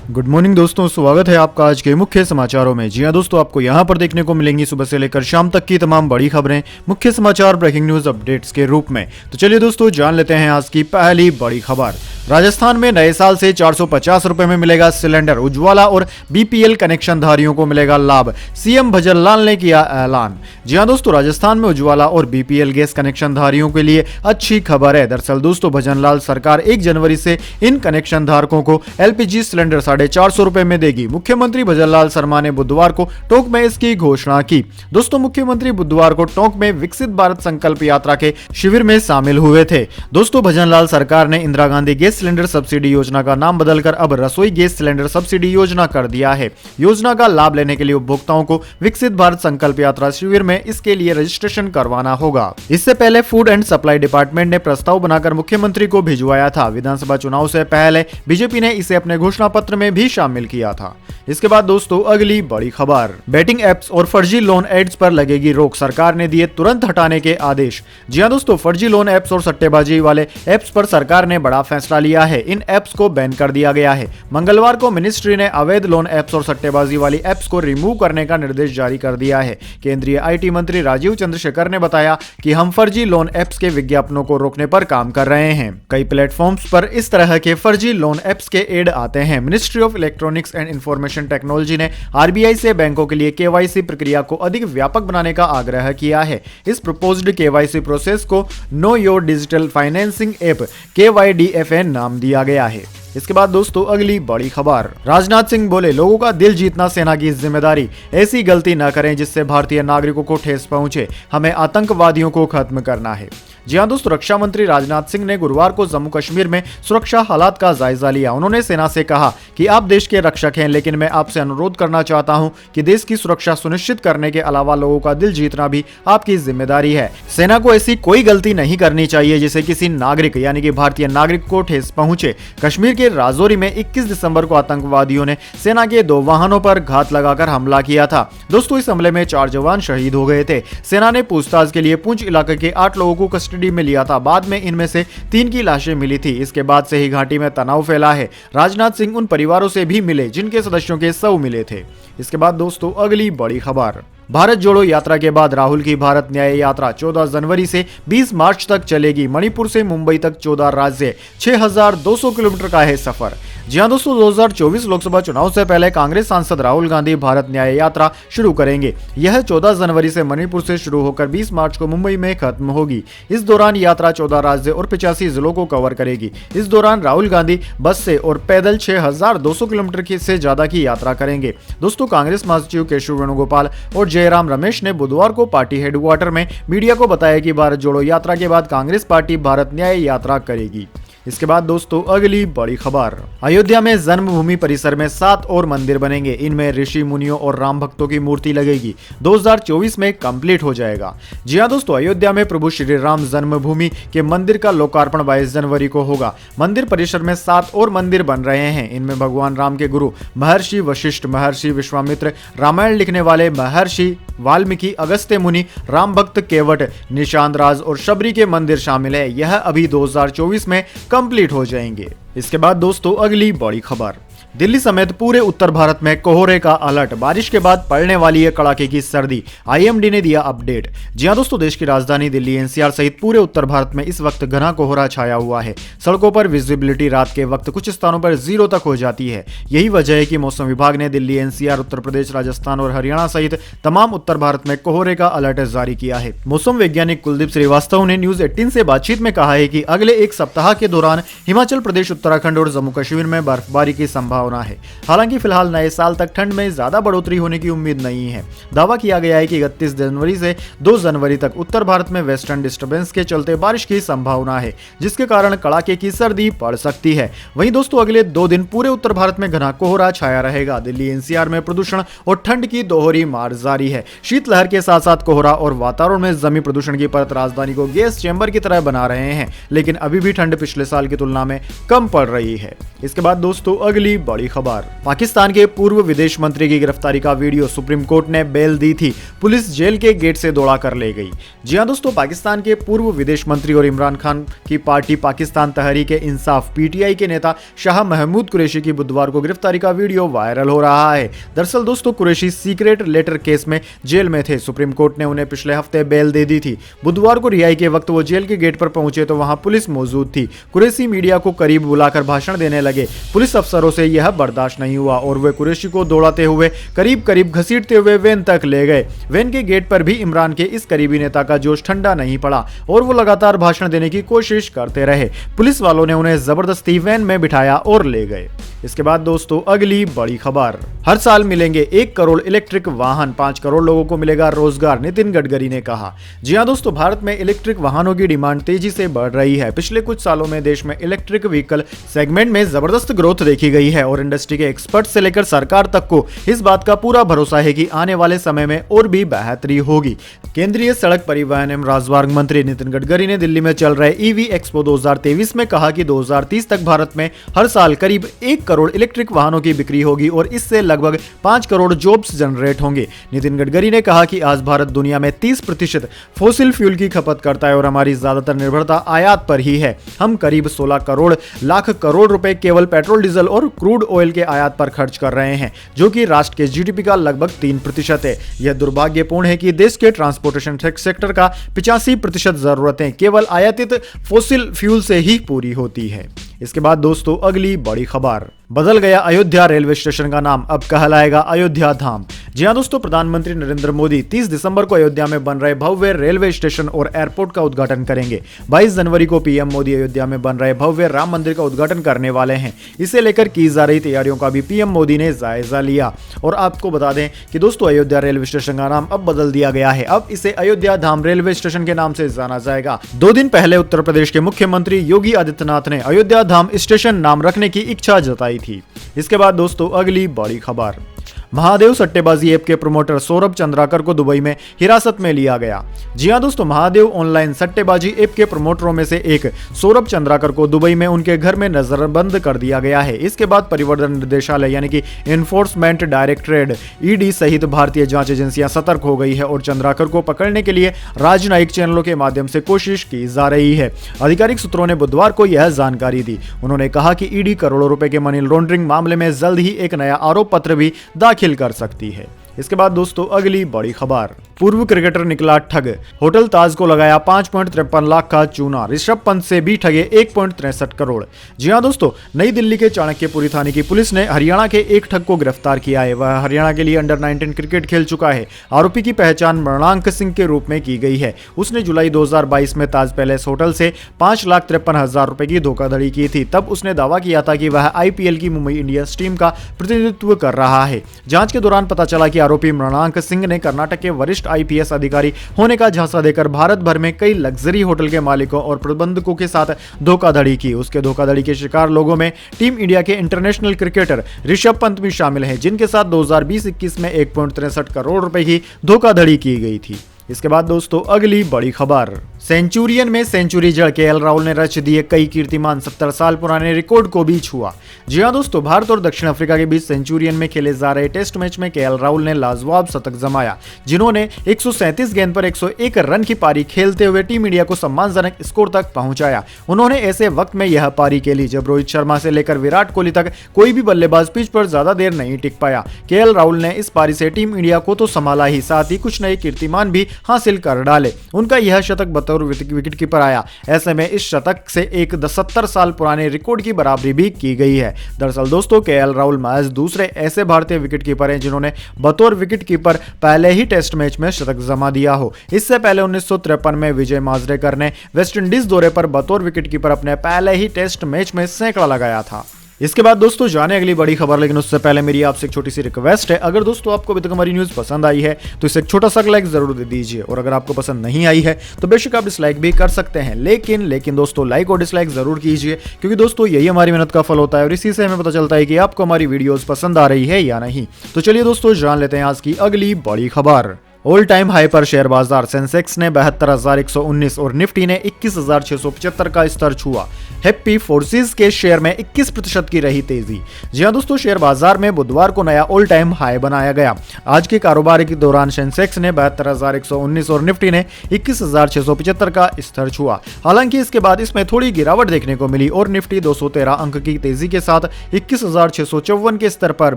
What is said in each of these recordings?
Good morning दोस्तों, स्वागत है आपका आज के मुख्य समाचारों में। जी हां दोस्तों, आपको यहां पर देखने को मिलेंगी सुबह से लेकर शाम तक की तमाम बड़ी खबरें मुख्य समाचार ब्रेकिंग न्यूज अपडेट्स के रूप में। तो चलिए दोस्तों, जान लेते हैं आज की पहली बड़ी खबर। राजस्थान में नए साल से 450 रुपए में मिलेगा सिलेंडर। उज्ज्वला और बीपीएल कनेक्शन धारियों को मिलेगा लाभ, सीएम भजनलाल ने किया ऐलान। जी हां दोस्तों, राजस्थान में उज्ज्वला और बीपीएल गैस कनेक्शन धारियों के लिए अच्छी खबर है। दरअसल दोस्तों, भजनलाल सरकार 1 जनवरी से इन कनेक्शन धारकों को एलपीजी सिलेंडर 450 रुपए में देगी। मुख्यमंत्री भजनलाल शर्मा ने बुधवार को टोंक में इसकी घोषणा की। दोस्तों, मुख्यमंत्री बुधवार को टोंक में विकसित भारत संकल्प यात्रा के शिविर में शामिल हुए थे। दोस्तों, भजनलाल सरकार ने Indira Gandhi gas cylinder subsidy योजना का नाम बदलकर अब रसोई गैस सिलेंडर सब्सिडी योजना कर दिया है। योजना का लाभ लेने के लिए उपभोक्ताओं को विकसित भारत संकल्प यात्रा शिविर में इसके लिए रजिस्ट्रेशन करवाना होगा। इससे पहले फूड एंड सप्लाई डिपार्टमेंट ने प्रस्ताव बनाकर मुख्यमंत्री को भिजवाया था। विधानसभा चुनाव से पहले बीजेपी ने इसे अपने घोषणा पत्र में भी शामिल किया था। इसके बाद दोस्तों, अगली बड़ी खबर। बैटिंग एप्स और फर्जी लोन एड्स पर लगेगी रोक, सरकार ने दिए तुरंत हटाने के आदेश। जी हां दोस्तों, फर्जी लोन एप्स और सट्टेबाजी वाले एप्स पर सरकार ने बड़ा फैसला लिया है। इन एप्स को बैन कर दिया गया है। मंगलवार को मिनिस्ट्री ने अवैध लोन एप्स और सट्टेबाजी वाली एप्स को रिमूव करने का निर्देश जारी कर दिया है। केंद्रीय आईटी मंत्री राजीव चंद्रशेखर ने बताया कि हम फर्जी लोन एप्स के विज्ञापनों को रोकने पर काम कर रहे हैं। कई प्लेटफॉर्म्स पर इस तरह के फर्जी लोन एप्स के एड आते हैं। Ministry of electronics and information technology ने आरबीआई से बैंकों के लिए केवाईसी प्रक्रिया को अधिक व्यापक बनाने का आग्रह किया है। इस प्रपोज्ड केवाईसी प्रोसेस को know your digital financing app KYDFN नाम दिया गया है। इसके बाद दोस्तों, अगली बड़ी खबर। राजनाथ सिंह बोले, लोगों का दिल जीतना सेना की जिम्मेदारी, ऐसी गलती न करें जिससे भारतीय नागरिकों को ठेस पहुंचे। हमें आतंकवादियों को खत्म करना है। जी हां दोस्तों, रक्षा मंत्री राजनाथ सिंह ने गुरुवार को जम्मू कश्मीर में सुरक्षा हालात का जायजा लिया। उन्होंने सेना से कहा कि आप देश के रक्षक हैं, लेकिन मैं आपसे अनुरोध करना चाहता हूं कि देश की सुरक्षा सुनिश्चित करने के अलावा लोगों का दिल जीतना भी आपकी जिम्मेदारी है। सेना को ऐसी कोई गलती नहीं करनी चाहिए जिससे किसी नागरिक यानी कि भारतीय नागरिक को ठेस पहुंचे। कश्मीर के राजौरी में 21 दिसंबर को आतंकवादियों ने सेना के 2 वाहनों पर घात लगाकर हमला किया था। दोस्तों, इस हमले में 4 जवान शहीद हो गए थे। सेना ने पूछताछ के लिए पुंछ इलाके के 8 लोगों को कस्टडी में लिया था। बाद में इनमें से 3 की लाशें मिली थी। इसके बाद से ही घाटी में तनाव फैला है। राजनाथ सिंह उन परिवारों से भी मिले जिनके सदस्यों के शव मिले थे। इसके बाद दोस्तों, अगली बड़ी खबर। भारत जोड़ो यात्रा के बाद राहुल की भारत न्याय यात्रा 14 जनवरी से 20 मार्च तक चलेगी। मणिपुर से मुंबई तक 14 राज्य 6200 किलोमीटर का है सफर। जी हां दोस्तों, 2024 लोकसभा चुनाव से पहले कांग्रेस सांसद राहुल गांधी भारत न्याय यात्रा शुरू करेंगे। यह 14 जनवरी से मणिपुर से शुरू होकर 20 मार्च को मुंबई में खत्म होगी। इस दौरान यात्रा 14 राज्य और 85 जिलों को कवर करेगी। इस दौरान राहुल गांधी बस से और पैदल 6200 किलोमीटर से ज्यादा की यात्रा करेंगे। दोस्तों, कांग्रेस महासचिव केशव वेणुगोपाल और जयराम रमेश ने बुधवार को पार्टी हेडक्वार्टर में मीडिया को बताया कि भारत जोड़ो यात्रा के बाद कांग्रेस पार्टी भारत न्याय यात्रा करेगी। इसके बाद दोस्तों, अगली बड़ी खबर। अयोध्या में जन्मभूमि परिसर में 7 और मंदिर बनेंगे। इनमें ऋषि मुनियों और राम भक्तों की मूर्ति लगेगी। 2024 में कंप्लीट हो जाएगा। जी हां दोस्तों, अयोध्या में प्रभु श्री राम जन्मभूमि के मंदिर का लोकार्पण 22 जनवरी को होगा। मंदिर परिसर में 7 और मंदिर बन रहे हैं। इनमें भगवान राम के गुरु महर्षि वशिष्ठ, महर्षि विश्वामित्र, रामायण लिखने वाले महर्षि वाल्मीकि, अगस्त्य मुनि, राम भक्त केवट, निशांत राज और शबरी के मंदिर शामिल है। यह अभी 2024 में कंप्लीट हो जाएंगे। इसके बाद दोस्तों, अगली बड़ी खबर। दिल्ली समेत पूरे उत्तर भारत में कोहरे का अलर्ट, बारिश के बाद पड़ने वाली है कड़ाके की सर्दी। आईएमडी ने दिया अपडेट। जी हां दोस्तों, देश की राजधानी दिल्ली एनसीआर सहित पूरे उत्तर भारत में इस वक्त घना कोहरा छाया हुआ है। सड़कों पर विजिबिलिटी रात के वक्त कुछ स्थानों पर 0 तक हो जाती है। यही वजह है कि मौसम विभाग ने दिल्ली, एनसीआर, उत्तर प्रदेश, राजस्थान और हरियाणा सहित तमाम उत्तर भारत में कोहरे का अलर्ट जारी किया है। मौसम वैज्ञानिक कुलदीप श्रीवास्तव ने न्यूज 18 से बातचीत में कहा है कि अगले 1 सप्ताह के दौरान हिमाचल प्रदेश, उत्तराखंड और जम्मू कश्मीर में बर्फबारी की संभावना है। हालांकि फिलहाल नए साल तक ठंड में ज्यादा बढ़ोतरी होने की उम्मीद नहीं है। दावा किया गया है कि 31 जनवरी से 2 जनवरी तक उत्तर भारत में वेस्टर्न डिस्टर्बेंस के चलते बारिश की संभावना है, जिसके कारण कड़ाके की सर्दी पड़ सकती है। वहीं दोस्तों, अगले 2 दिन पूरे उत्तर भारत में घना कोहरा छाया रहेगा। दिल्ली एनसीआर में प्रदूषण और ठंड की दोहरी मार जारी है। शीतलहर के साथ साथ कोहरा और वातावरण में जमी प्रदूषण की परत राजधानी को गैस चैम्बर की तरह बना रहे हैं, लेकिन अभी भी ठंड पिछले साल की तुलना में कम पड़ रही है। इसके बाद दोस्तों, अगली बड़ी खबर। पाकिस्तान के पूर्व विदेश मंत्री की गिरफ्तारी का वीडियो सुप्रीम कोर्ट ने बेल दी थी, पुलिस जेल के गेट से दौड़ा कर ले गई। जी हां दोस्तों, पाकिस्तान के पूर्व विदेश मंत्री और इमरान खान की पार्टी पाकिस्तान तहरीक इंसाफ पीटीआई के नेता शाह महमूद कुरैशी की बुधवार को गिरफ्तारी का वीडियो वायरल हो रहा है। दरअसल दोस्तों, कुरैशी सीक्रेट लेटर केस में जेल में थे। सुप्रीम कोर्ट ने उन्हें पिछले हफ्ते बेल दे दी थी। बुधवार को रिहाई के वक्त वो जेल के गेट पर पहुंचे तो वहां पुलिस मौजूद थी। कुरैशी मीडिया को करीब बुलाकर भाषण देने लगे। पुलिस अफसरों से यह बर्दाश्त नहीं हुआ और वे कुरैशी को दौड़ाते हुए करीब घसीटते हुए वैन तक ले गए। वैन के गेट पर भी इमरान के इस करीबी नेता का जोश ठंडा नहीं पड़ा और वो लगातार भाषण देने की कोशिश करते रहे। पुलिस वालों ने उन्हें जबरदस्ती वैन में बिठाया और ले गए। इसके बाद दोस्तों, अगली बड़ी खबर। हर साल मिलेंगे 1 करोड़ इलेक्ट्रिक वाहन, 5 करोड़ लोगों को मिलेगा रोजगार, नितिन गडकरी ने कहा। जी हां दोस्तों, भारत में इलेक्ट्रिक वाहनों की डिमांड तेजी से बढ़ रही है। पिछले कुछ सालों में देश में इलेक्ट्रिक व्हीकल सेगमेंट में जबरदस्त ग्रोथ देखी गई है और इंडस्ट्री के एक्सपर्ट से लेकर सरकार तक को इस बात का पूरा भरोसा है कि आने वाले समय में और भी बेहतरी होगी। केंद्रीय सड़क परिवहन एवं राजमार्ग मंत्री नितिन गडकरी ने दिल्ली में चल रहे ईवी एक्सपो 2023 में कहा कि 2030 तक भारत में हर साल करीब 1 करोड़ इलेक्ट्रिक वाहनों की बिक्री होगी और इससे लगभग 5 करोड़ जॉब्स जनरेट होंगे। नितिन गडकरी ने कहा कि आज भारत दुनिया में 30% फॉसिल फ्यूल की खपत करता है और हमारी ज्यादातर निर्भरता आयात पर ही है। हम करीब 16 लाख करोड़ रुपए केवल पेट्रोल, डीजल और क्रूड ऑयल के आयात पर खर्च कर रहे हैं, जो कि राष्ट्र के जीडीपी का लगभग 3% है। यह दुर्भाग्यपूर्ण है कि देश के ट्रांसपोर्टेशन सेक्टर का 85% जरूरतें केवल आयातित फॉसिल फ्यूल से ही पूरी होती है। इसके बाद दोस्तों, अगली बड़ी खबर। बदल गया अयोध्या रेलवे स्टेशन का नाम, अब कहलाएगा अयोध्या धाम। जी हां दोस्तों, प्रधानमंत्री नरेंद्र मोदी 30 दिसंबर को अयोध्या में बन रहे भव्य रेलवे स्टेशन और एयरपोर्ट का उद्घाटन करेंगे। 22 जनवरी को पीएम मोदी अयोध्या में बन रहे भव्य राम मंदिर का उद्घाटन करने वाले हैं। इसे लेकर की जा रही तैयारियों का भी पीएम मोदी ने जायजा लिया। और आपको बता दें कि दोस्तों, अयोध्या रेलवे स्टेशन का नाम अब बदल दिया गया है। अब इसे अयोध्या धाम रेलवे स्टेशन के नाम से जाना जाएगा। 2 दिन पहले उत्तर प्रदेश के मुख्यमंत्री योगी आदित्यनाथ ने अयोध्या धाम स्टेशन नाम रखने की इच्छा जताई थी। इसके बाद दोस्तों, अगली बड़ी खबर। महादेव सट्टेबाजी ऐप के प्रमोटर सौरभ चंद्राकर को दुबई में हिरासत में लिया गया। जी हां दोस्तों, महादेव ऑनलाइन सट्टेबाजी ऐप के प्रमोटरों में से एक सौरभ चंद्राकर को दुबई में उनके घर में नजरबंद कर दिया गया है। इसके बाद परिवर्तन निर्देशालय यानी कि एनफोर्समेंट डायरेक्टरेट ईडी सहित भारतीय जांच एजेंसियां सतर्क हो गई है और चंद्राकर को पकड़ने के लिए राजनयिक चैनलों के माध्यम से कोशिश की जा रही है। आधिकारिक सूत्रों ने बुधवार को यह जानकारी दी। उन्होंने कहा कि ईडी करोड़ों रुपए के मनी लॉन्ड्रिंग मामले में जल्द ही एक नया आरोप पत्र भी दाखिल कर सकती है। इसके बाद दोस्तों, अगली बड़ी खबर। पूर्व क्रिकेटर निकला ठग, होटल ताज को लगाया 5.53 लाख का चूना, ऋषभ पंत से भी ठगे 1.63 करोड़। जी हां दोस्तों, नई दिल्ली के चाणक्यपुरी थाने की पुलिस ने हरियाणा के एक ठग को गिरफ्तार किया है। वह हरियाणा के लिए अंडर 19 क्रिकेट खेल चुका है। आरोपी की पहचान मृणांक सिंह के रूप में की गई है। उसने जुलाई 2022 में ताज पैलेस होटल से 5,53,000 रुपए की धोखाधड़ी की थी। तब उसने दावा किया था कि वह आईपीएल की मुंबई इंडियंस टीम का प्रतिनिधित्व कर रहा है। जांच के दौरान पता चला कि आरोपी मृणांक सिंह ने कर्नाटक के वरिष्ठ आईपीएस अधिकारी होने का झांसा देकर भारत भर में कई लग्जरी होटल के मालिकों और प्रबंधकों के साथ धोखाधड़ी की। उसके धोखाधड़ी के शिकार लोगों में टीम इंडिया के इंटरनेशनल क्रिकेटर ऋषभ पंत भी शामिल हैं, जिनके साथ 2020-21 में 1.63 करोड़ रुपए की धोखाधड़ी की गई थी। इसके बाद दोस्तों, अगली बड़ी खबर। सेंचुरियन में सेंचुरी जड़ केएल राहुल ने रच दिए कई कीर्तिमान, 70 साल पुराने रिकॉर्ड को भी छुआ। जी हां दोस्तों, भारत और दक्षिण अफ्रीका के बीच सेंचुरियन में खेले जा रहे टेस्ट मैच में केएल राहुल ने लाजवाब शतक जमाया, जिन्होंने 137 गेंद पर 101 रन की पारी खेलते हुए टीम इंडिया को सम्मानजनक स्कोर तक पहुंचाया। उन्होंने ऐसे वक्त में यह पारी खेली जब रोहित शर्मा से लेकर विराट कोहली तक कोई भी बल्लेबाज पिच पर ज्यादा देर नहीं टिक पाया। केएल राहुल ने इस पारी से टीम इंडिया को तो संभाला ही, साथ ही कुछ नए कीर्तिमान भी हासिल कर डाले। उनका यह शतक बतौर विकेट कीपर आया। ऐसे में इस शतक से एक 70 साल पुराने रिकॉर्ड की बराबरी भी की गई है। दरअसल दोस्तों, केएल राहुल महज दूसरे ऐसे भारतीय विकेट कीपर हैं जिन्होंने बतौर विकेट कीपर पहले ही टेस्ट मैच में शतक जमा दिया हो। इससे पहले 1953 में विजय मांजरेकर ने वेस्टइंडीज दौरे पर बतौर विकेट कीपर अपने पहले ही टेस्ट मैच में सैकड़ा लगाया था। इसके बाद दोस्तों जाने अगली बड़ी खबर, लेकिन उससे पहले मेरी आपसे एक छोटी सी रिक्वेस्ट है। अगर दोस्तों आपको अभी तक हमारी न्यूज़ पसंद आई है तो इसे एक छोटा सा लाइक जरूर दे दीजिए, और अगर आपको पसंद नहीं आई है तो बेशक आप डिसलाइक भी कर सकते हैं, लेकिन दोस्तों लाइक और डिसलाइक जरूर कीजिए, क्योंकि दोस्तों यही हमारी मेहनत का फल होता है और इसी से हमें पता चलता है कि आपको हमारी वीडियोस पसंद आ रही है या नहीं। तो चलिए दोस्तों जान लेते हैं आज की अगली बड़ी खबर। ऑल टाइम हाई पर शेयर बाजार। सेंसेक्स ने 72,119 और निफ्टी ने 21,675 का स्तर छुआ। हैप्पी फोर्सेस के शेयर में 21% की रही तेजी। जी हां दोस्तों, शेयर बाजार में बुधवार को नया ऑल टाइम हाई बनाया गया। आज के कारोबार के दौरान सेंसेक्स ने 72,119 और निफ्टी ने 21,675 का स्तर छुआ। हालांकि इसके बाद इसमें थोड़ी गिरावट देखने को मिली और निफ्टी 213 अंक की तेजी के साथ 21,654 के स्तर पर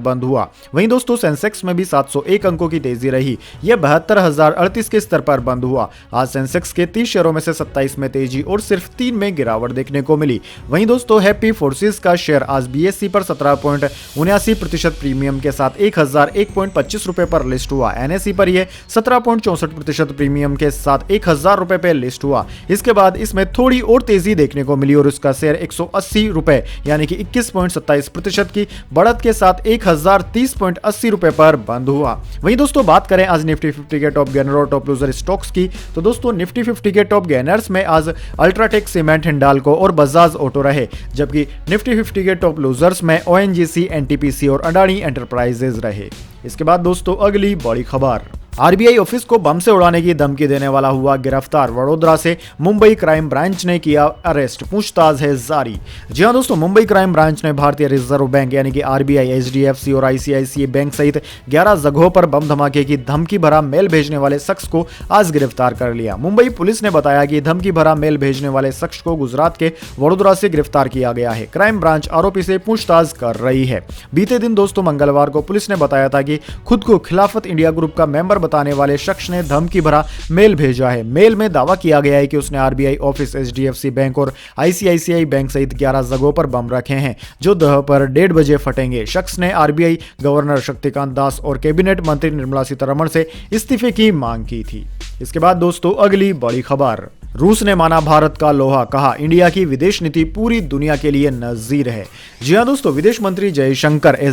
बंद हुआ। वहीं दोस्तों सेंसेक्स में भी 701 अंकों की तेजी रही। यह 72,038 के स्तर पर बंद हुआ। आज सेंसेक्स के 30 शेयरों में से 27 में तेजी और सिर्फ 3 में गिरावट देखने को मिली। वहीं दोस्तों हैप्पी फोर्सेस का शेयर आज बीएसई पर 17.79% प्रीमियम के साथ 1,001.25 रुपए पर लिस्ट हुआ। एनएसई पर यह 17.64% प्रीमियम के साथ 1,000 रुपए पे लिस्ट हुआ। इसके बाद इसमें थोड़ी और तेजी देखने को मिली और उसका शेयर 180 रुपए यानी कि 21.27% की बढ़त के साथ 1,030.80 रुपए पर बंद हुआ। वहीं दोस्तों बात करें आज निफ्टी 50 के टॉप गेनर और टॉप लूजर स्टॉक्स की, तो दोस्तों निफ्टी 50 के टॉप गेनर्स में आज अल्ट्राटेक सीमेंट, हिंडाल्को और बजाज ऑटो रहे, जबकि निफ्टी 50 के टॉप लूजर्स में ओएनजीसी, एनटीपीसी और अडानी एंटरप्राइजेज रहे। इसके बाद दोस्तों अगली बड़ी खबर, आरबीआई ऑफिस को बम से उड़ाने की धमकी देने वाला हुआ गिरफ्तार। वडोदरा से मुंबई क्राइम ब्रांच ने किया अरेस्ट, पूछताछ है जारी। जी हां दोस्तों, मुंबई क्राइम ब्रांच ने भारतीय रिजर्व बैंक यानी कि आरबीआई, एचडीएफसी और आईसीआईसीआई बैंक सहित 11 जगहों पर बम धमाके की धमकी भरा मेल भेजने वाले शख्स को आज गिरफ्तार कर लिया। मुंबई पुलिस ने बताया कि धमकी भरा मेल भेजने वाले शख्स को गुजरात के वडोदरा से गिरफ्तार किया गया है। क्राइम ब्रांच आरोपी से पूछताछ कर रही है। बीते दिन दोस्तों मंगलवार को पुलिस ने बताया था कि खुद को खिलाफत इंडिया ग्रुप का मेंबर बताने वाले शख्स ने धमकी भरा मेल भेजा है। मेल में दावा किया गया है कि उसने आरबीआई ऑफिस, एचडीएफसी बैंक और आईसीआईसीआई बैंक सहित 11 जगहों पर बम रखे हैं जो दोपहर 1:30 बजे फटेंगे। शख्स ने आरबीआई गवर्नर शक्तिकांत दास और कैबिनेट मंत्री निर्मला सीतारमण से इस्तीफे की मांग की थी। इसके बाद दोस्तों अगली बड़ी खबर, रूस ने माना भारत का लोहा, कहा इंडिया की विदेश नीति पूरी दुनिया के लिए नजीर है। जी हां दोस्तों, विदेश मंत्री एस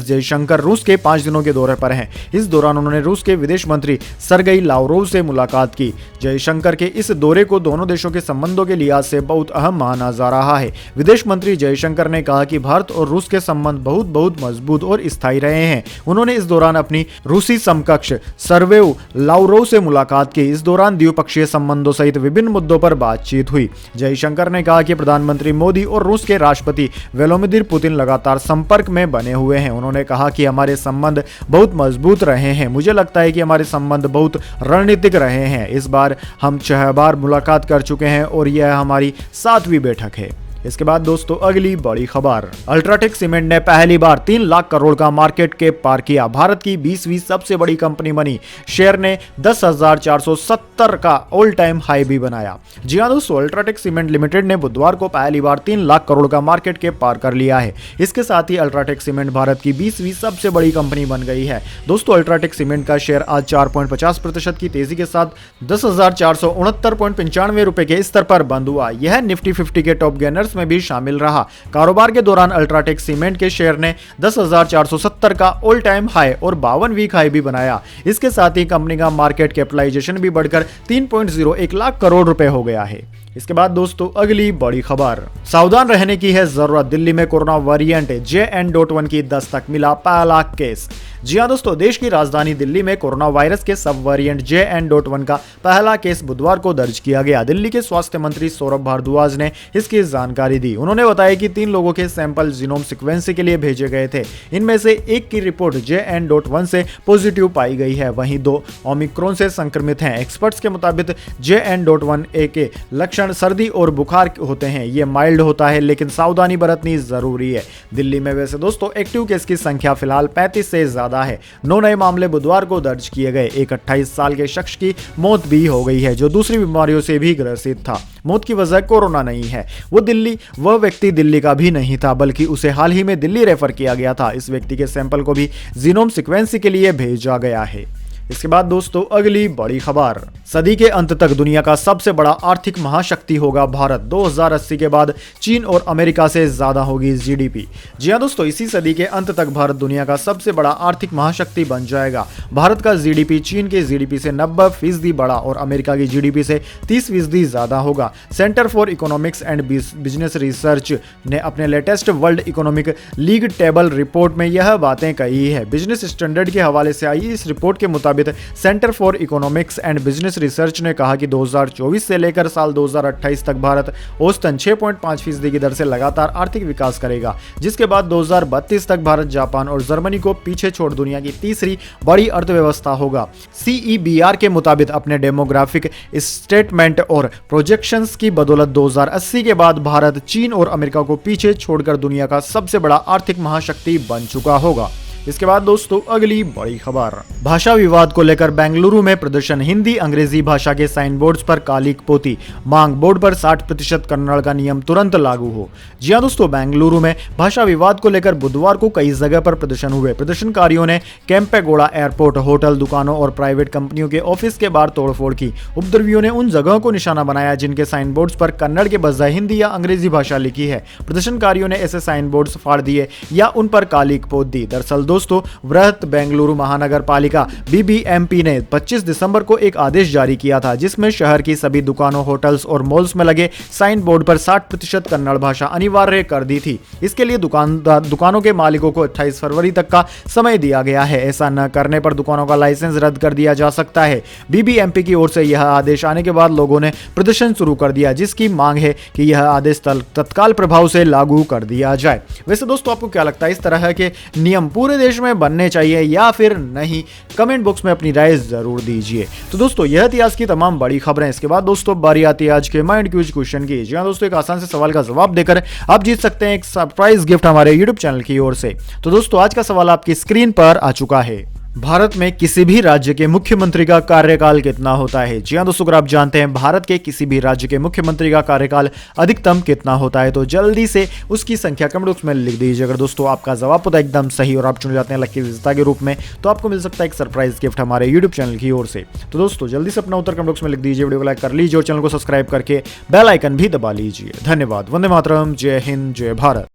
जयशंकर रूस के 5 दिनों के दौरे पर हैं। इस दौरान उन्होंने रूस के विदेश मंत्री सरगई लावरोव से मुलाकात की। जयशंकर के इस दौरे को दोनों देशों के संबंधों के लिहाज से बहुत अहम माना जा रहा है। विदेश मंत्री जयशंकर ने कहा कि भारत और रूस के संबंध बहुत मजबूत और स्थायी रहे हैं। उन्होंने इस दौरान अपनी रूसी समकक्ष सरगई लावरोव से मुलाकात की। इस दौरान द्विपक्षीय संबंधों सहित विभिन्न मुद्दों पर बातचीत हुई। जयशंकर ने कहा कि प्रधानमंत्री मोदी और रूस के राष्ट्रपति व्लादिमीर पुतिन लगातार संपर्क में बने हुए हैं। उन्होंने कहा कि हमारे संबंध बहुत मजबूत रहे हैं। मुझे लगता है कि हमारे संबंध बहुत रणनीतिक रहे हैं। इस बार हम 6 बार मुलाकात कर चुके हैं और यह हमारी 7वीं बैठक है। इसके बाद दोस्तों अगली बड़ी खबर, अल्ट्राटेक सीमेंट ने पहली बार 3 लाख करोड़ का मार्केट कैप पार किया। भारत की 20वीं सबसे बड़ी कंपनी बनी। शेयर ने 10,470 का ऑल टाइम हाई भी बनाया। जी हां दोस्तों, अल्ट्राटेक सीमेंट लिमिटेड ने बुधवार को पहली बार 3 लाख करोड़ का मार्केट कैप पार कर लिया है। इसके साथ ही अल्ट्राटेक सीमेंट भारत की 20वीं सबसे बड़ी कंपनी बन गई है। दोस्तों अल्ट्राटेक सीमेंट का शेयर आज 4.50% की तेजी के साथ 10,469.95 रुपए के स्तर पर बंद हुआ। यह निफ्टी 50 के टॉप गेनर्स में भी शामिल रहा। कारोबार के दौरान अल्ट्राटेक सीमेंट के शेयर ने 10,470 का ऑल टाइम हाई और 52 वीक हाई भी बनाया। इसके साथ ही कंपनी का मार्केट कैपिटलाइजेशन भी बढ़कर 3.01 लाख करोड़ रुपए हो गया है। इसके बाद दोस्तों अगली बड़ी खबर, सावधान रहने की है जरूरत। दिल्ली में कोरोना वेरिएंट JN.1 की दस्तक, मिला पहला केस। जी हां दोस्तों, देश की राजधानी दिल्ली में कोरोना वायरस के सब वेरिएंट JN.1 का पहला केस बुधवार को दर्ज किया गया। दिल्ली के स्वास्थ्य मंत्री सौरभ भारद्वाज ने इसकी जानकारी दी। उन्होंने बताया कि 3 लोगों के सैंपल जीनोम सीक्वेंसिंग के लिए भेजे गए थे। इनमें से एक की रिपोर्ट JN.1 से पॉजिटिव पाई गई है, वहीं 2 ओमिक्रॉन से संक्रमित हैं। एक्सपर्ट्स के मुताबिक JN.1 के लक्षण सर्दी और बुखार होते हैं। ये माइल्ड होता है लेकिन सावधानी बरतनी जरूरी है। दिल्ली में वैसे दोस्तों एक्टिव केस की संख्या फिलहाल 35 से ज्यादा है। 9 नए मामले बुधवार को दर्ज किए गए। एक 28 साल के शख्स की मौत भी हो गई है जो दूसरी बीमारियों से भी ग्रसित था। मौत की वजह कोरोना नहीं है। वह व्यक्ति दिल्ली का भी नहीं था, बल्कि उसे हाल ही में दिल्ली रेफर किया गया था। इस व्यक्ति के सैंपल को भी जीनोम सीक्वेंसिंग के लिए भेजा गया है। इसके बाद दोस्तों अगली बड़ी खबर, सदी के अंत तक दुनिया का सबसे बड़ा आर्थिक महाशक्ति होगा भारत। 2080 के बाद चीन और अमेरिका से ज्यादा होगी जीडीपी। जी हां दोस्तों, इसी सदी के अंत तक भारत दुनिया का सबसे बड़ा आर्थिक महाशक्ति बन जाएगा। भारत का जीडीपी चीन के जीडीपी से 90% बढ़ा और अमेरिका की जीडीपी से 30% ज्यादा होगा। Centre for economics and business research ने अपने latest world economic league table report में यह बातें कही है। बिजनेस स्टैंडर्ड के हवाले से आई इस रिपोर्ट के मुताबिक centre for economics and business research ने कहा कि 2024 से लेकर साल 2028 तक भारत औसतन 6.5% की दर से लगातार आर्थिक विकास करेगा, जिसके बाद 2032 तक भारत जापान और जर्मनी को पीछे छोड़ दुनिया की तीसरी बड़ी अर्थव्यवस्था होगा। CEBR के मुताबिक अपने डेमोग्राफिक स्टेटमेंट और प्रोजेक्शंस की बदौलत 2080 के बाद भारत चीन और अमेरिका को पीछे छोड़कर दुनिया का सबसे बड़ा आर्थिक महाशक्ति बन चुका होगा। इसके बाद दोस्तों अगली बड़ी खबर, भाषा विवाद को लेकर बेंगलुरु में प्रदर्शन, हिंदी अंग्रेजी भाषा के साइन बोर्ड्स पर काली पोती, मांग बोर्ड पर 60% कन्नड़ का नियम तुरंत लागू हो। जी हां दोस्तों, बेंगलुरु में भाषा विवाद को लेकर बुधवार को कई जगह पर प्रदर्शन हुए। प्रदर्शनकारियों ने केम्पेगौड़ा एयरपोर्ट, होटल, दुकानों और प्राइवेट कंपनियों के ऑफिस के बाहर तोड़फोड़ की। उपद्रवियों ने उन जगहों को निशाना बनाया जिनके साइन बोर्ड्स पर कन्नड़ के बजाय हिंदी या अंग्रेजी भाषा लिखी है। प्रदर्शनकारियों ने ऐसे साइन बोर्ड्स फाड़ दिए या उन पर काली पोत दी। दरअसल दोस्तों, वृहत बेंगलुरु महानगर पालिका BBMP ने 25 दिसंबर को एक आदेश जारी किया था, जिसमें शहर की सभी दुकानों, होटल्स और मॉल्स में लगे साइन बोर्ड पर 60% कन्नड़ भाषा अनिवार्य कर दी थी। इसके लिए दुकानों के मालिकों को 28 फरवरी तक का समय दिया गया है। ऐसा न करने पर दुकानों का लाइसेंस रद्द कर दिया जा सकता है। BBMP की ओर से यह आदेश आने के बाद लोगों ने प्रदर्शन शुरू कर दिया, जिसकी मांग है कि यह आदेश तत्काल प्रभाव से लागू कर दिया जाए। वैसे दोस्तों, आपको क्या लगता है, इस तरह के नियम पूरे देश में बनने चाहिए या फिर नहीं? कमेंट बॉक्स में अपनी राय जरूर दीजिए। तो दोस्तों, यह थी आज की तमाम बड़ी खबरें। इसके बाद दोस्तों बारी आती है आज के माइंड क्यूज क्वेश्चन की। जी हां दोस्तों, एक आसान से सवाल का जवाब देकर आप जीत सकते हैं एक सरप्राइज गिफ्ट हमारे यूट्यूब चैनल की ओर से। तो दोस्तों, आज का सवाल आपकी स्क्रीन पर आ चुका है। भारत में किसी भी राज्य के मुख्यमंत्री का कार्यकाल कितना होता है? जी हां दोस्तों, अगर आप जानते हैं भारत के किसी भी राज्य के मुख्यमंत्री का कार्यकाल अधिकतम कितना होता है, तो जल्दी से उसकी संख्या कमेंट बॉक्स में लिख दीजिए। अगर दोस्तों आपका जवाब होता है एकदम सही और आप चुने जाते हैं लकी विजेता के रूप में, तो आपको मिल सकता है एक सरप्राइज गिफ्ट हमारे यूट्यूब चैनल की ओर से। तो दोस्तों जल्दी से अपना उत्तर कमेंट बॉक्स में लिख दीजिए, वीडियो को लाइक कर लीजिए और चैनल को सब्सक्राइब करके बेल आइकन भी दबा लीजिए। धन्यवाद। वंदे मातरम। जय हिंद, जय भारत।